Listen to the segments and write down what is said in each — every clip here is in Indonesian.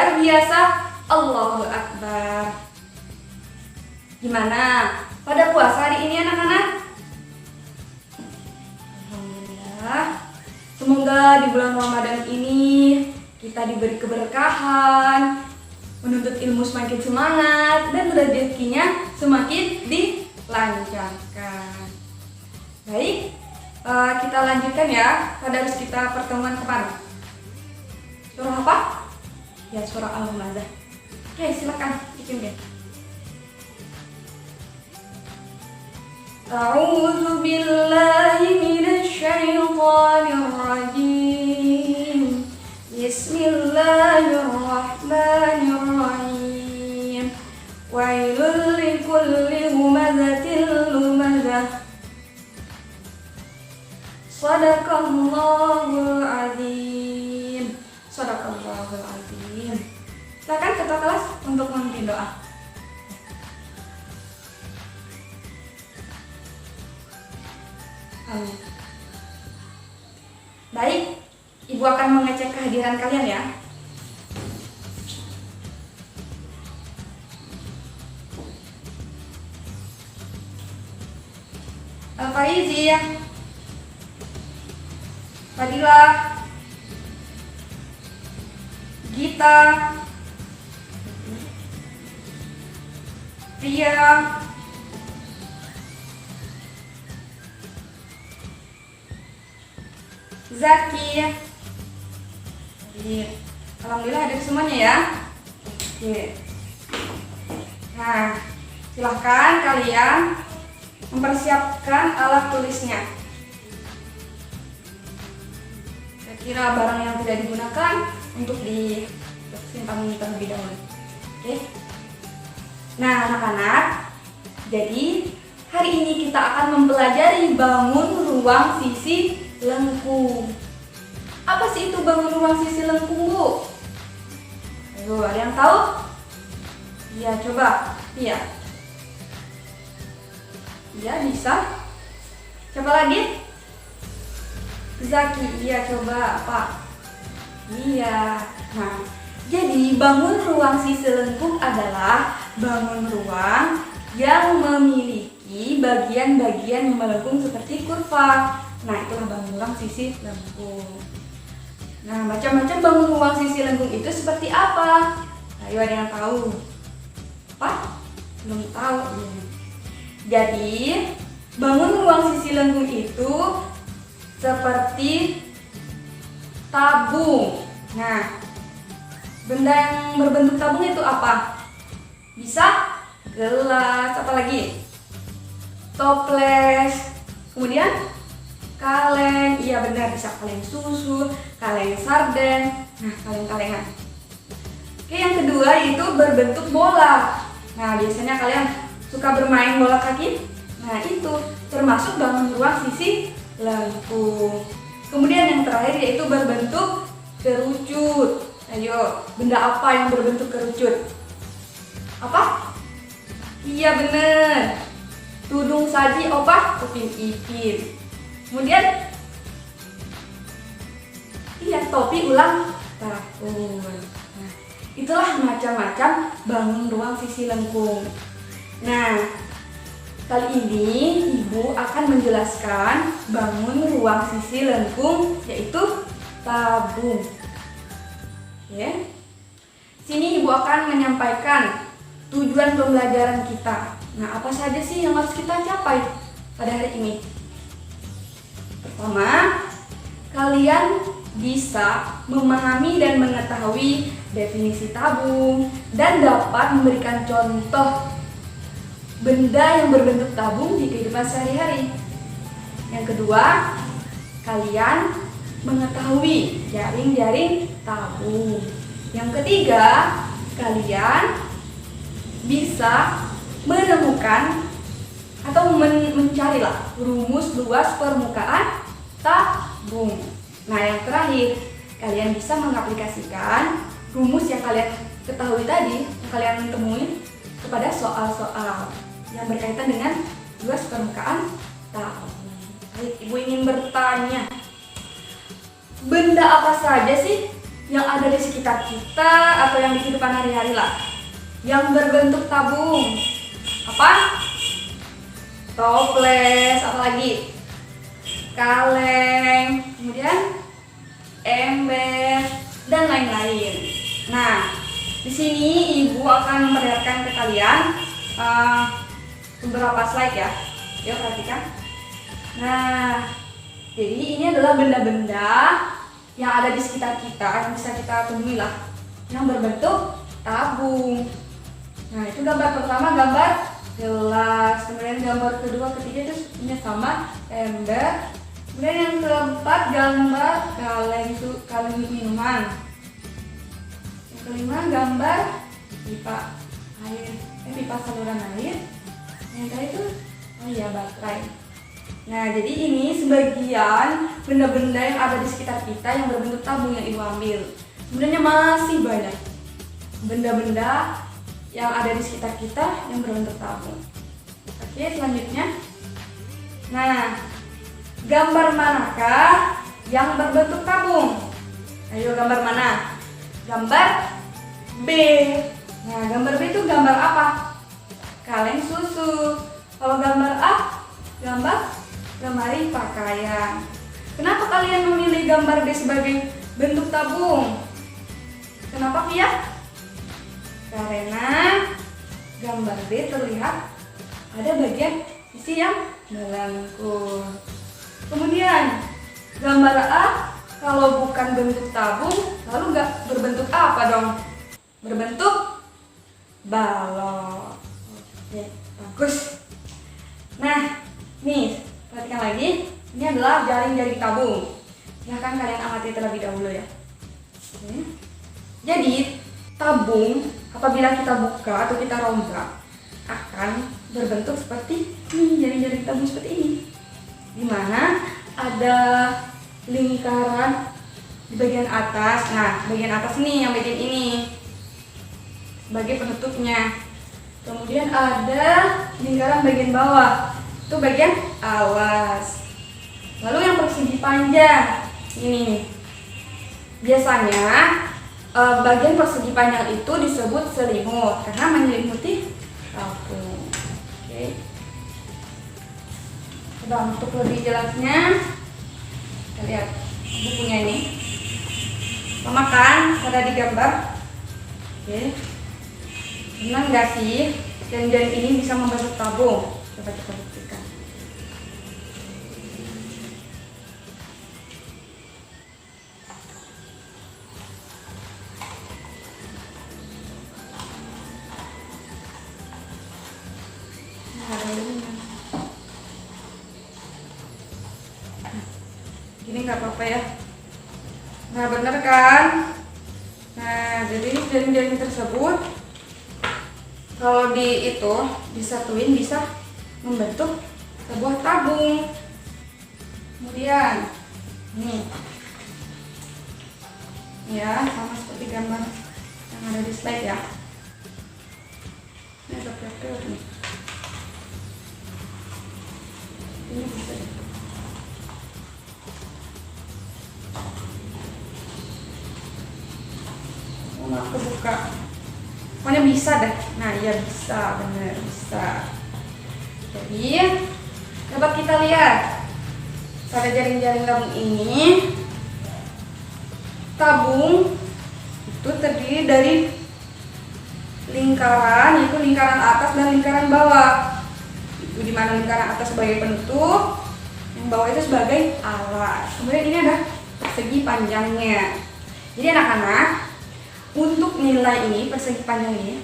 luar biasa. Allahu Akbar. Gimana pada puasa hari ini anak-anak? Alhamdulillah. Semoga di bulan Ramadan ini kita diberi keberkahan, menuntut ilmu semakin semangat, dan rezekinya semakin dilancarkan. Baik, kita lanjutkan ya. Pada harus kita pertemuan kemana? Surah apa? Ya, surah Al-Humazah. Oke, silakan bikin deh. A'udzu billahi minasy syaithanir rajim. Bismillahirrahmanirrahim. Wailul likulli humazatil lumazah. Shadaqallahul azim. Shadaqallahul azim. Silakan ketua kelas untuk memimpin doa. Amin. Baik, Ibu akan mengecek kehadiran kalian ya. Al-Faizi, Fadila, Gita, Ria, Zaki. Alhamdulillah ada semuanya ya. Oke. Nah, silahkan kalian mempersiapkan alat tulisnya. Kira barang yang tidak digunakan untuk disimpan terlebih dahulu. Oke. Nah, anak-anak, jadi hari ini kita akan mempelajari bangun ruang sisi lengkung. Apa sih itu bangun ruang sisi lengkung, Bu? Ayo, ada yang tahu? Iya, coba. Iya. Iya, bisa. Coba lagi. Zaki, iya, coba apa? Iya. Nah, jadi bangun ruang sisi lengkung adalah bangun ruang yang memiliki bagian-bagian yang melengkung seperti kurva. Nah, itulah bangun ruang sisi lengkung. Nah, macam-macam bangun ruang sisi lengkung itu seperti apa? Ayo, ada yang tahu? Apa? Belum tahu. Jadi, bangun ruang sisi lengkung itu seperti tabung. Nah, benda yang berbentuk tabung itu apa? Bisa gelas, apa lagi? Toples. Kemudian kaleng, iya benar, bisa kaleng susu, kaleng sarden, nah kaleng-kalengan. Oke, yang kedua itu berbentuk bola. Nah, biasanya kalian suka bermain bola kaki. Nah, itu termasuk bangun ruang sisi lengkung. Kemudian yang terakhir yaitu berbentuk kerucut. Ayo, benda apa yang berbentuk kerucut? Apa? Iya benar. Tudung saji apa? Upin ipin. Kemudian, iya, topi ulang tahun. Nah, itulah macam-macam bangun ruang sisi lengkung. Nah, kali ini Ibu akan menjelaskan bangun ruang sisi lengkung, yaitu tabung. Oke. Sini Ibu akan menyampaikan tujuan pembelajaran kita. Nah, apa saja sih yang harus kita capai pada hari ini? Pertama, kalian bisa memahami dan mengetahui definisi tabung dan dapat memberikan contoh benda yang berbentuk tabung di kehidupan sehari-hari. Yang kedua, kalian mengetahui jaring-jaring tabung. Yang ketiga, kalian bisa menemukan atau mencarilah rumus luas permukaan tabung. Nah, yang terakhir, kalian bisa mengaplikasikan rumus yang kalian ketahui tadi, yang kalian temui kepada soal-soal yang berkaitan dengan luas permukaan tabung. Baik, Ibu ingin bertanya, benda apa saja sih yang ada di sekitar kita atau yang di kehidupan hari-hari lah, yang berbentuk tabung. Apa? Toples, apalagi? Kaleng, kemudian ember, dan lain-lain. Nah, di sini ibu akan memperlihatkan ke kalian beberapa slide ya. Yuk perhatikan. Nah, jadi ini adalah benda-benda yang ada di sekitar kita, yang bisa kita temui lah, yang berbentuk tabung. Nah, itu gambar pertama, gambar gelas. Kemudian gambar kedua, ketiga itu punya sama, ember. Kemudian yang keempat, gambar kaleng minuman. Yang kelima, gambar pipa air, pipa saluran air. Yang terakhir itu baterai. Nah, jadi ini sebagian benda-benda yang ada di sekitar kita yang berbentuk tabung yang ibu ambil. Sebenarnya masih banyak benda-benda yang ada di sekitar kita yang berbentuk tabung. Oke, selanjutnya. Nah, gambar manakah yang berbentuk tabung? Ayo, gambar mana? Gambar B. Nah, gambar B itu gambar apa? Kaleng susu. Kalau gambar A, gambar lemari pakaian. Kenapa kalian memilih gambar B sebagai bentuk tabung? Kenapa, Pia? Karena gambar B terlihat ada bagian sisi yang melengkung. Kemudian gambar A kalau bukan bentuk tabung, lalu nggak berbentuk apa dong? Berbentuk balon. Oke, bagus. Nah, nih perhatikan lagi, ini adalah jaring-jaring tabung. Silahkan kalian amati terlebih dahulu ya. Oke. Jadi tabung apabila kita buka atau kita rongga akan berbentuk seperti ini, jaring-jaring tabung seperti ini, dimana ada lingkaran di bagian atas. Nah, bagian atas nih, yang bagian ini sebagai penutupnya. Kemudian ada lingkaran bagian bawah, itu bagian alas. Lalu yang persegi panjang ini, biasanya bagian persegi panjang itu disebut selimut karena menyelimuti tabung. Oke. Coba untuk lebih jelasnya, kita lihat bukunya ini. Sama kan ada di gambar. Oke. Benar nggak sih jaring-jaring ini bisa membentuk tabung? Coba kita buktikan. Gini nggak apa-apa ya. Nah, benar kan? Nah, jadi jaring-jaring tersebut kalau disatuin bisa membentuk sebuah tabung. Kemudian nih ya, sama seperti gambar yang ada di slide ya. Ini ada pepel nih. Ini bisa deh. Aku buka. Pokoknya bisa deh. Nah, iya bisa, bener bisa. Jadi dapat kita lihat pada jaring-jaring tabung ini, tabung itu terdiri dari lingkaran, yaitu lingkaran atas dan lingkaran bawah. Itu dimana lingkaran atas sebagai penutup, yang bawah itu sebagai alas. Kemudian ini ada persegi panjangnya. Jadi anak-anak, untuk nilai ini, persegi panjang ini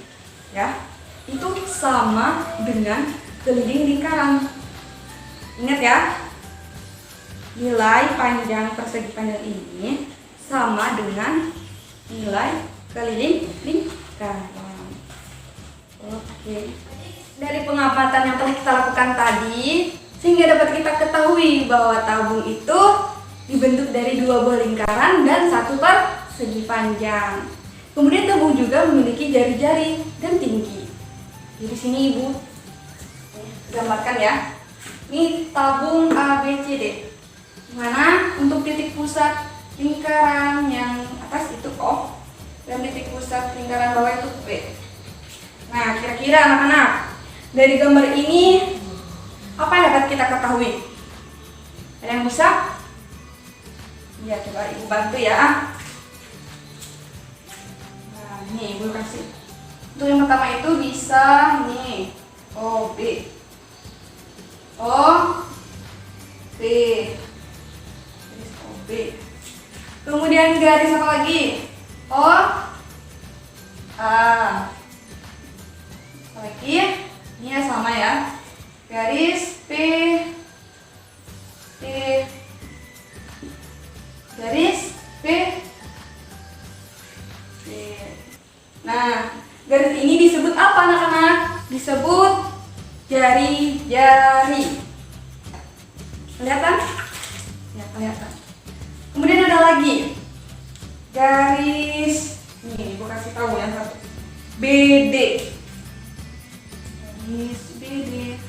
ya, itu sama dengan keliling lingkaran. Ingat ya, nilai panjang persegi panjang ini sama dengan nilai keliling lingkaran. Oke. Dari pengamatan yang telah kita lakukan tadi, sehingga dapat kita ketahui bahwa tabung itu dibentuk dari 2 buah lingkaran dan 1 persegi panjang. Kemudian tabung juga memiliki jari-jari dan tinggi. Di sini ibu gambarkan ya. Ini tabung A, B, C, D. Mana untuk titik pusat lingkaran yang atas itu O dan titik pusat lingkaran bawah itu P. Nah, kira-kira anak-anak, dari gambar ini apa yang dapat kita ketahui? Ada yang bisa? Ya, coba Ibu bantu ya. Nah, ini Ibu kasih. Untuk yang pertama itu bisa ini O, B. O, B. Garis O, B. Kemudian garis apa lagi? O, A. Lagi, ini ya sama ya, garis P, T, garis P, T. Nah, garis ini disebut apa anak-anak? Disebut jari-jari. Kelihatan? Ya, kelihatan. Kemudian ada lagi garis, nih, gue kasih tahu yang satu, BD. Garis BD.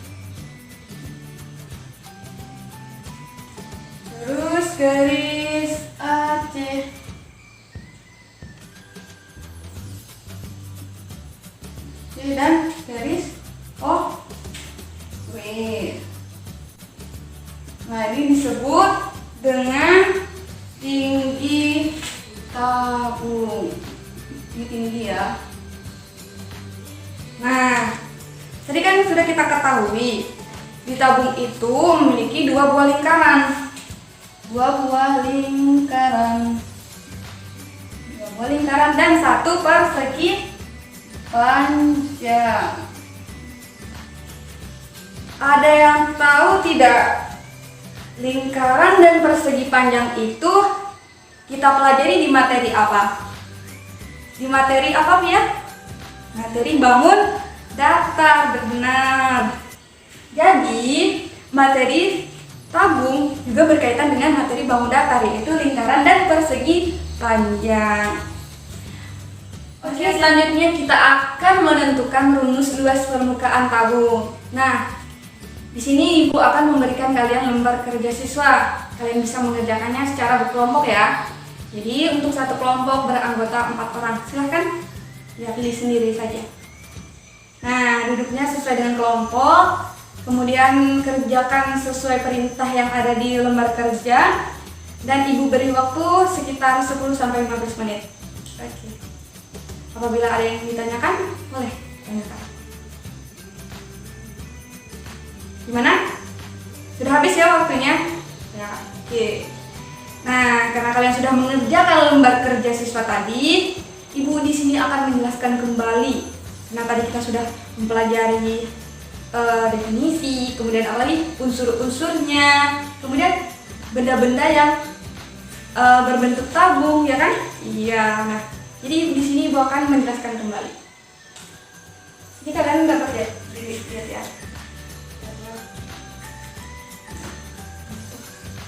Terus garis AC. Dan garis O, W. Nah, ini disebut dengan tinggi tabung. Ini tinggi ya. Nah, tadi kan sudah kita ketahui di tabung itu memiliki dua buah lingkaran. Dua buah lingkaran dan satu persegi panjang. Ada yang tahu tidak? Lingkaran dan persegi panjang itu kita pelajari di materi apa? Di materi apa, Pia? Materi bangun datar, benar. Jadi, materi tabung juga berkaitan dengan materi bangun datar, yaitu lingkaran dan persegi panjang. Oke, selanjutnya kita akan menentukan rumus luas permukaan tabung. Nah, di sini Ibu akan memberikan kalian lembar kerja siswa. Kalian bisa mengerjakannya secara berkelompok ya. Jadi untuk satu kelompok beranggota 4 orang. Silahkan ya, pilih sendiri saja. Nah, duduknya sesuai dengan kelompok. Kemudian kerjakan sesuai perintah yang ada di lembar kerja. Dan Ibu beri waktu sekitar 10-15 menit. Oke. Apabila ada yang ditanyakan, boleh tanyakan. Gimana? Sudah habis ya waktunya? Ya, oke. Nah, karena kalian sudah mengerjakan lembar kerja siswa tadi, Ibu di sini akan menjelaskan kembali. Nah, tadi kita sudah mempelajari definisi, kemudian apa lagi? Unsur-unsurnya, kemudian benda-benda yang berbentuk tabung, ya kan? Iya. Nah, jadi di sini Ibu akan menjelaskan kembali. Jadi kalian dapat ya, lihat ya.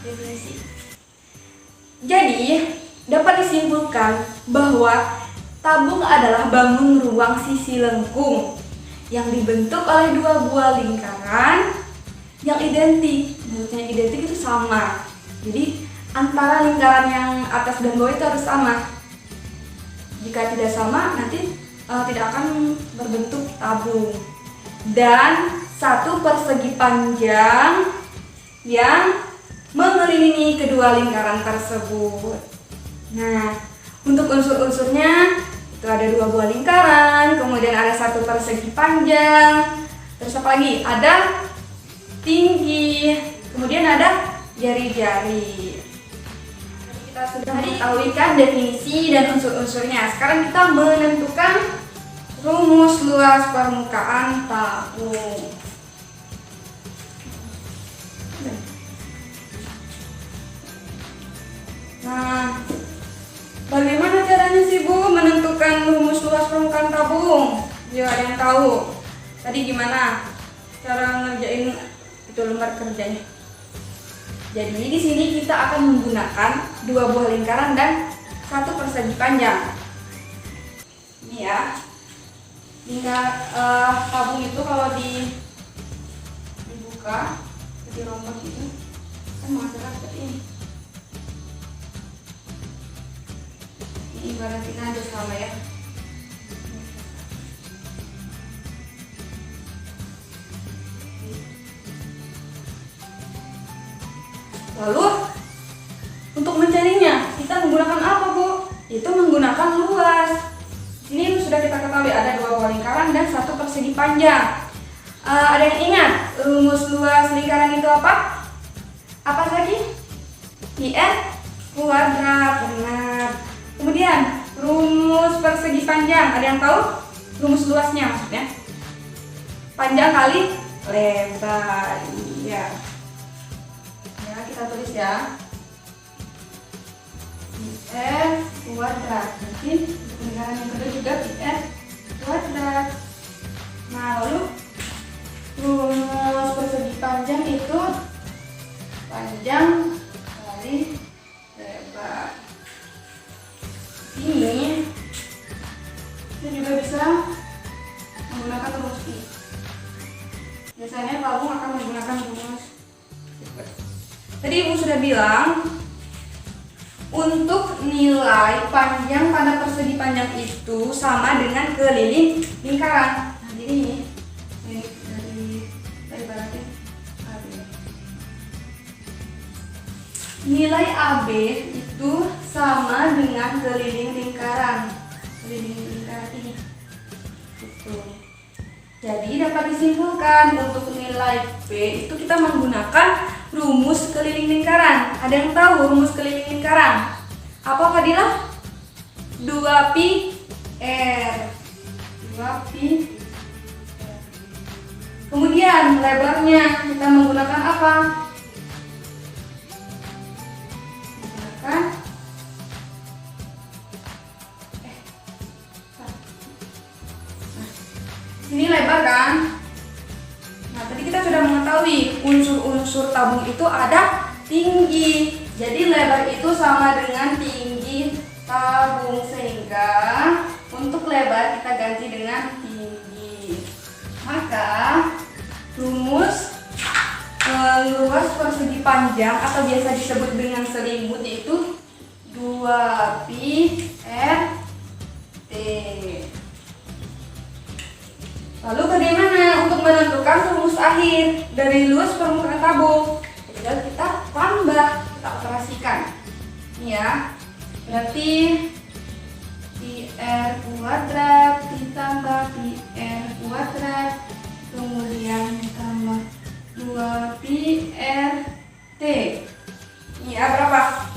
Definisi. Jadi, dapat disimpulkan bahwa tabung adalah bangun ruang sisi lengkung yang dibentuk oleh dua buah lingkaran yang identik. Maksudnya identik itu sama. Jadi, antara lingkaran yang atas dan bawah itu harus sama. Jika tidak sama, nanti tidak akan berbentuk tabung. Dan satu persegi panjang yang mengelilingi kedua lingkaran tersebut. Nah, untuk unsur-unsurnya itu ada dua buah lingkaran, kemudian ada satu persegi panjang, terus apa lagi? Ada tinggi, kemudian ada jari-jari. Kita sudah mengetahui kan definisi dan unsur-unsurnya. Sekarang kita menentukan rumus luas permukaan tabung. Nah, bagaimana caranya sih Bu menentukan rumus luas permukaan tabung? Ya, ada yang tahu? Tadi gimana cara ngerjain itu lembar kerjanya? Jadi di sini kita akan menggunakan dua buah lingkaran dan satu persegi panjang. Ini ya, tabung itu kalau dibuka, dirompak itu kan menghasilkan seperti ini. ibaratin aja sama ya. Lalu untuk mencarinya kita menggunakan apa, Bu? Itu menggunakan luas. Ini sudah kita ketahui ada 2 buah lingkaran dan 1 persegi panjang. Ada yang ingat rumus luas lingkaran itu apa? Apa lagi? PR kuadrat, benar. Kemudian rumus persegi panjang, ada yang tahu? Rumus luasnya maksudnya panjang kali lebar. Iya. Ya, kita tulis ya. PR kuadrat. Mungkin lingkaran yang kedua juga PR kuadrat. Nah, lalu rumus persegi panjang itu panjang kali lebar. Ini kita juga bisa menggunakan rumus I. Biasanya tabung akan menggunakan rumus. Tadi Ibu sudah bilang untuk nilai panjang pada persegi panjang itu sama dengan keliling lingkaran. Nah, jadi ini dari baratnya AB. Nilai AB itu sama dengan keliling lingkaran. Keliling lingkaran ini. Gitu. Jadi dapat disimpulkan untuk nilai B itu kita menggunakan rumus keliling lingkaran. Ada yang tahu rumus keliling lingkaran? Apa Fadilah? 2pi R. 2pi R. Kemudian lebarnya kita menggunakan apa? Menggunakan ini lebar kan? Nah, tadi kita sudah mengetahui unsur-unsur tabung itu ada tinggi. Jadi lebar itu sama dengan tinggi tabung, sehingga untuk lebar kita ganti dengan tinggi. Maka rumus luas persegi panjang atau biasa disebut dengan selimut itu 2pi RT. Lalu bagaimana untuk menentukan rumus akhir dari luas permukaan tabung? Tinggal kita tambah, kita operasikan. Ini ya, berarti PR kuadrat ditambah PR kuadrat, kemudian ditambah 2pi RT. Ini ya berapa?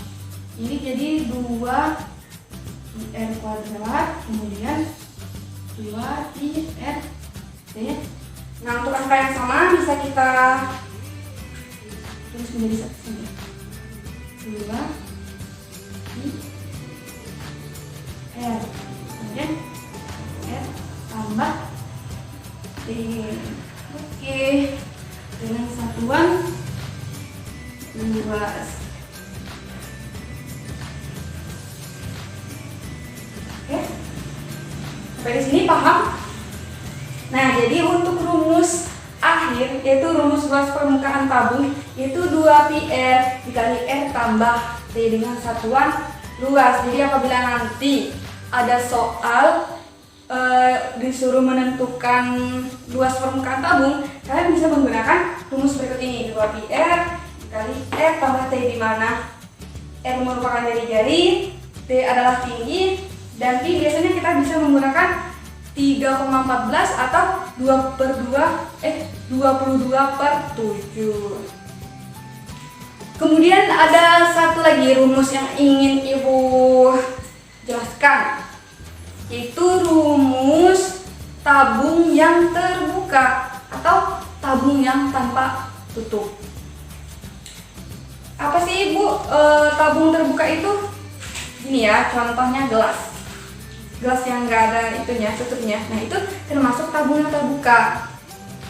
Ini jadi 2PR kuadrat, kemudian 2pi RT. Nah, untuk angka yang sama bisa kita tulis menjadi satu saja. 2 pi R, kemudian R tambah T. Oke, dengan satuan luas. Oke, sampai di sini paham? Nah, jadi untuk rumus akhir yaitu rumus luas permukaan tabung itu 2pi R dikali R tambah T dengan satuan luas. Jadi apabila nanti ada soal disuruh menentukan luas permukaan tabung, kalian bisa menggunakan rumus berikut ini, 2pi R dikali R tambah T, di mana R merupakan jari-jari, T adalah tinggi, dan T biasanya kita bisa menggunakan 3,14 atau 22/7. Kemudian ada satu lagi rumus yang ingin Ibu jelaskan, yaitu rumus tabung yang terbuka atau tabung yang tanpa tutup. Apa sih Ibu tabung terbuka itu? Ini ya, contohnya gelas yang nggak ada itunya, tutupnya. Nah, itu termasuk tabung yang terbuka.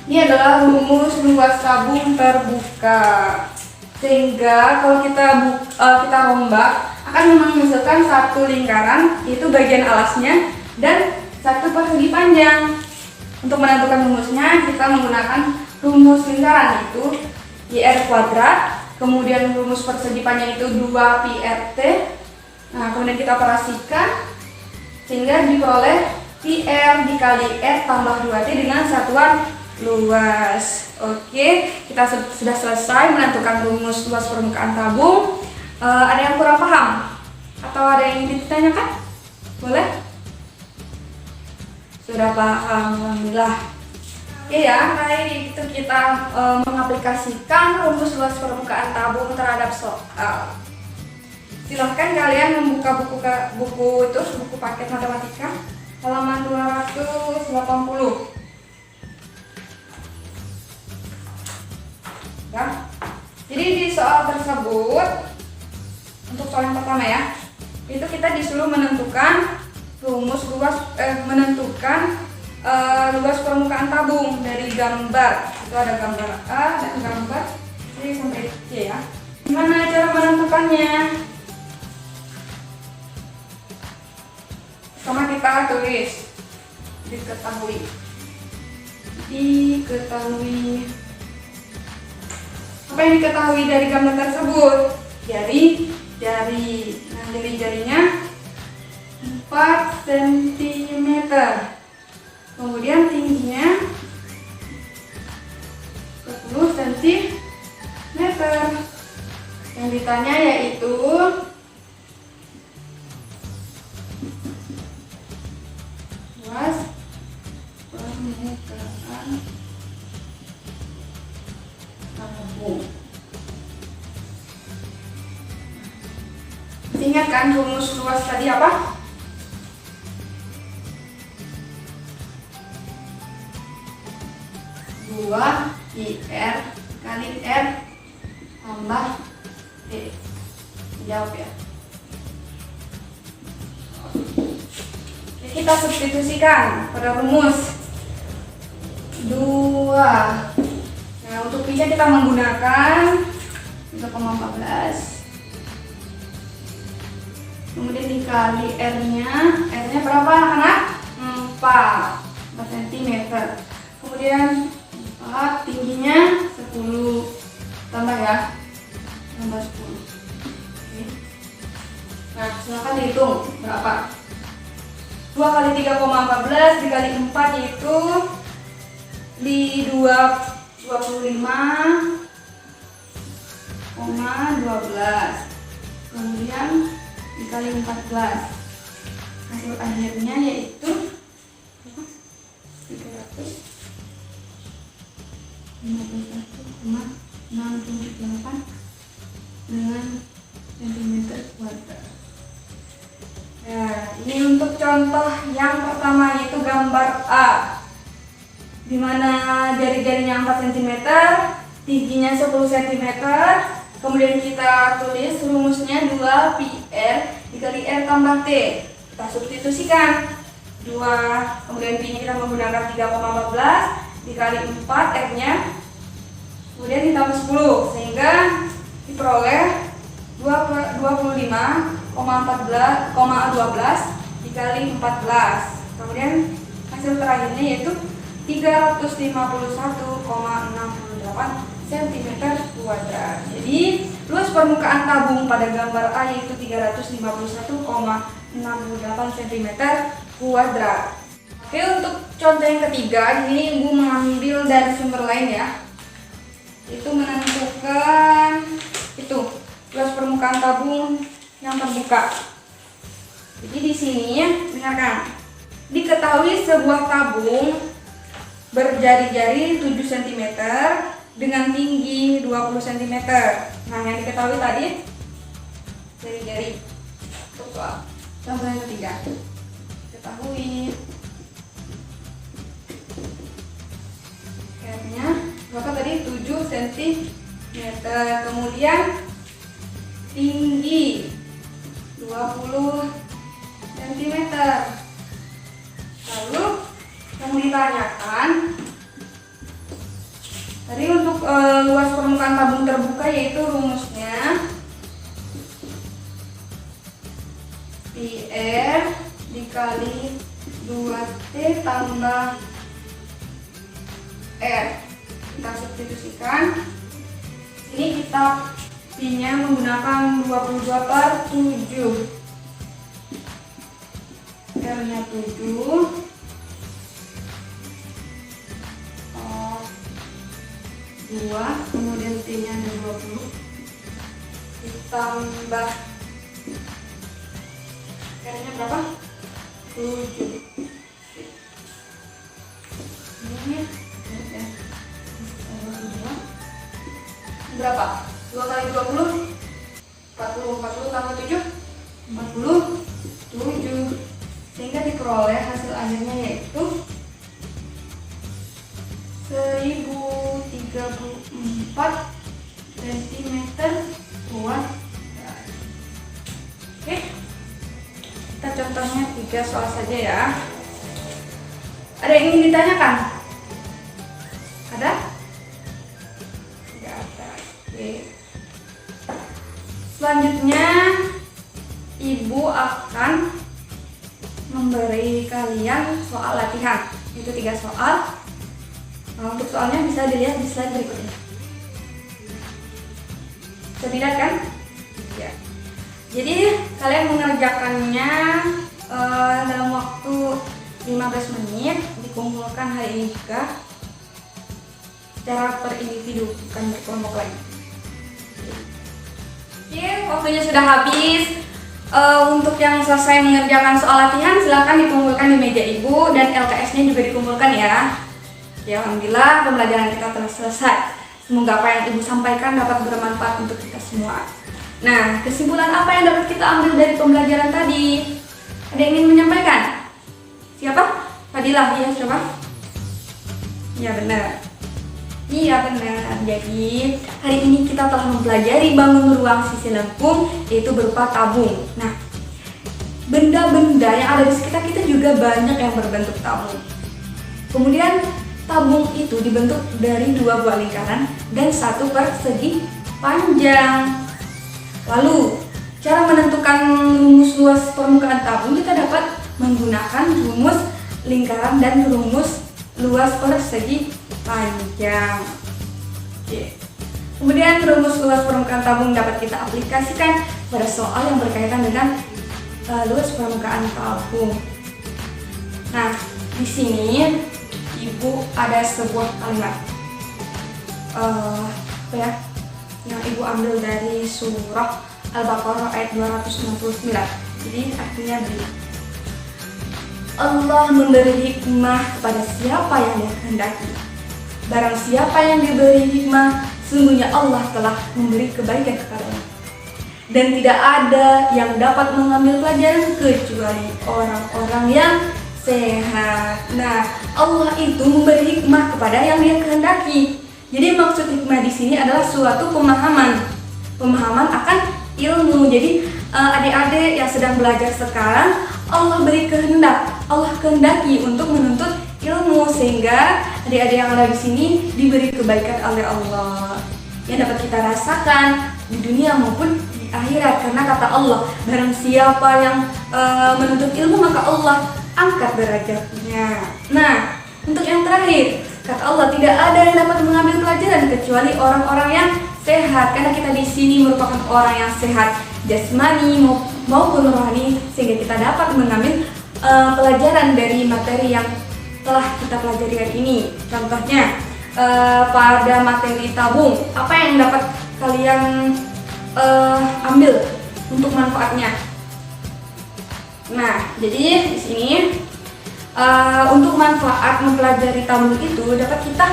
Ini adalah rumus luas tabung terbuka. Sehingga kalau kita rombak akan menghasilkan satu lingkaran, yaitu bagian alasnya, dan satu persegi panjang. Untuk menentukan rumusnya kita menggunakan rumus lingkaran, itu IR kuadrat, kemudian rumus persegi panjang itu 2pi RT. Nah, kemudian kita operasikan. sehingga diperoleh PR dikali R tambah 2T dengan satuan luas. Oke, kita sudah selesai menentukan rumus luas permukaan tabung. Ada yang kurang paham? Atau ada yang ingin ditanyakan? Boleh? Sudah paham, alhamdulillah. Oke ya, hari itu kita mengaplikasikan rumus luas permukaan tabung terhadap soal. Silahkan kalian membuka buku paket matematika halaman 280. Ya. Jadi di soal tersebut, untuk soal yang pertama ya, itu kita disuruh menentukan rumus luas luas permukaan tabung dari gambar. Itu ada gambar A dan gambar C sampai C ya. Gimana cara menentukannya? Sama kita tulis diketahui. Apa yang diketahui dari gambar tersebut? Jari. Nah, jari-jarinya 4 cm. Kemudian tingginya 10 cm. Yang ditanya yaitu luas permukaan tabung. Ingat kan rumus luas tadi apa? Dua IR kali R tambah T. Jawab ya. Oke, kita substitusikan pada rumus 2. Nah, untuk P-nya kita menggunakan 3,14. Kemudian dikali R-nya berapa anak? 4 cm. Kemudian 4, tingginya 10, tambah ya, tambah 10. Oke. Nah, silakan dihitung berapa. 2 kali 3,14 dikali 4 itu di 25,12. Kemudian dikali 14, hasil akhirnya yaitu 351,678 dengan cm². Nah, ini untuk contoh yang pertama yaitu gambar A, dimana jari-jarinya 4 cm, tingginya 10 cm. Kemudian kita tulis rumusnya 2πr dikali R tambah T. Kita substitusikan 2, kemudian P-nya kita menggunakan 3,14 dikali 4 R-nya, kemudian ditambah 10 sehingga diperoleh 25,12 dikali 14. Kemudian hasil terakhirnya yaitu 351,68 cm². Jadi luas permukaan tabung pada gambar A yaitu 351,68 cm². Oke, untuk contoh yang ketiga, ini Ibu mengambil dari sumber lain ya. Itu menentukan itu luas permukaan tabung yang terbuka. Jadi di sini ya, dengarkan. Diketahui sebuah tabung berjari-jari 7 cm dengan tinggi 20 cm. Nah, yang diketahui tadi jari-jari. Contoh yang ketiga. Ketahui R-nya berapa tadi? 7 cm. Kemudian tinggi 20 cm. Lalu yang ditanyakan tadi untuk luas permukaan tabung terbuka yaitu rumusnya PR dikali 2T tambah R. Kita substitusikan. Ini kita P-nya menggunakan 22/7. R-nya 7, dua, kemudian T-nya ada 20, ditambah R-nya berapa? 7. Ini ya. Berapa? 2 kali 20 40, 40 tambah 7 47, sehingga diperoleh hasil akhirnya yaitu 1034 cm kuadrat. Oke, kita contohnya 3 soal saja ya. Ada yang ingin ditanyakan? Ada? Tidak ada. Oke. Selanjutnya Ibu akan memberi kalian soal latihan. Itu 3 soal. Nah, untuk soalnya bisa dilihat di slide berikutnya. Bisa dilihat kan? Ya. Jadi kalian mengerjakannya dalam waktu 15 menit, dikumpulkan hari ini juga secara per individu, bukan berkelompok lagi. Oke, waktunya sudah habis. Untuk yang selesai mengerjakan soal latihan, silahkan dikumpulkan di meja Ibu, dan LKS-nya juga dikumpulkan ya. Ya, alhamdulillah pembelajaran kita telah selesai. Semoga apa yang Ibu sampaikan dapat bermanfaat untuk kita semua. Nah, kesimpulan apa yang dapat kita ambil dari pembelajaran tadi? Ada yang ingin menyampaikan? Siapa? Fadilah, ya siapa? Ya benar. Iya benar. Jadi hari ini kita telah mempelajari bangun ruang sisi lengkung, yaitu berupa tabung. Nah, benda-benda yang ada di sekitar kita juga banyak yang berbentuk tabung. Kemudian tabung itu dibentuk dari 2 buah lingkaran dan 1 persegi panjang. Lalu cara menentukan rumus luas permukaan tabung kita dapat menggunakan rumus lingkaran dan rumus luas persegi panjang. Oke. Kemudian rumus luas permukaan tabung dapat kita aplikasikan pada soal yang berkaitan dengan luas permukaan tabung. Nah, di sini Ibu ada sebuah kalimat yang Ibu ambil dari surah Al-Baqarah ayat 269. Jadi artinya begini: Allah memberi hikmah kepada siapa yang Dia kehendaki. Barang siapa yang diberi hikmah, sungguhnya Allah telah memberi kebaikan kepadanya. Dan tidak ada yang dapat mengambil pelajaran kecuali orang-orang yang sehat. Nah, Allah itu memberi hikmah kepada yang Dia kehendaki. Jadi maksud hikmah di sini adalah suatu pemahaman akan ilmu. Jadi adik-adik yang sedang belajar sekarang, Allah beri kehendak, Allah kehendaki untuk menuntut ilmu, sehingga adik-adik yang ada di sini diberi kebaikan oleh Allah yang dapat kita rasakan di dunia maupun di akhirat. Karena kata Allah, barang siapa yang menuntut ilmu maka Allah angkat derajatnya. Nah, untuk yang terakhir, kata Allah, tidak ada yang dapat mengambil pelajaran kecuali orang-orang yang sehat. Karena kita di sini merupakan orang yang sehat jasmani maupun rohani, sehingga kita dapat mengambil pelajaran dari materi yang telah kita pelajari hari ini. Contohnya pada materi tabung, apa yang dapat kalian ambil untuk manfaatnya? Nah, jadi di sini untuk manfaat mempelajari tabung itu dapat kita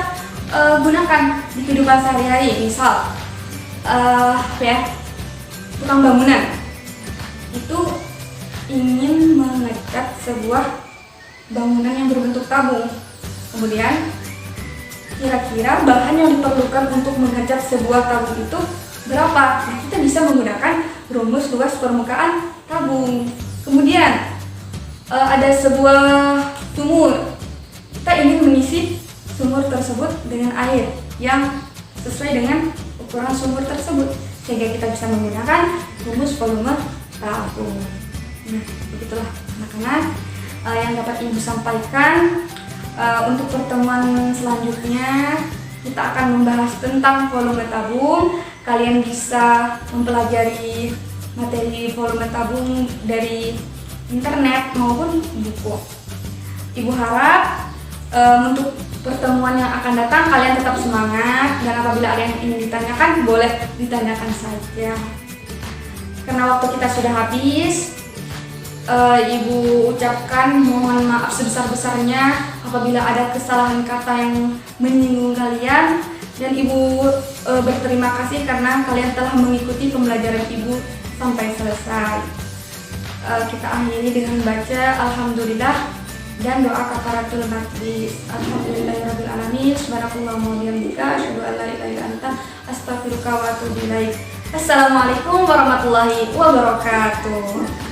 gunakan di kehidupan sehari-hari. Misal tukang bangunan itu ingin mengecat sebuah bangunan yang berbentuk tabung. Kemudian kira-kira bahan yang diperlukan untuk mengecat sebuah tabung itu berapa? Nah, kita bisa menggunakan rumus luas permukaan tabung. Kemudian ada sebuah sumur. Kita ingin mengisi sumur tersebut dengan air yang sesuai dengan ukuran sumur tersebut, sehingga kita bisa menggunakan rumus volume tabung. Nah, begitulah anak-anak yang dapat Ibu sampaikan. Untuk pertemuan selanjutnya kita akan membahas tentang volume tabung. Kalian bisa mempelajari materi volume tabung dari internet maupun buku. Ibu harap untuk pertemuan yang akan datang kalian tetap semangat, dan apabila ada yang ingin ditanyakan boleh ditanyakan saja. Karena waktu kita sudah habis, Ibu ucapkan mohon maaf sebesar-besarnya apabila ada kesalahan kata yang menyinggung kalian, dan Ibu berterima kasih karena kalian telah mengikuti pembelajaran Ibu sampai selesai. Kita akhiri dengan baca Alhamdulillah dan doa kafaratul majlis. Alhamdulillahirabbil alamin. Subhanakallahumma wa bihamdika asyhadu an la ilaha illa anta astaghfiruka wa atubu ilaik. Assalamualaikum warahmatullahi wabarakatuh.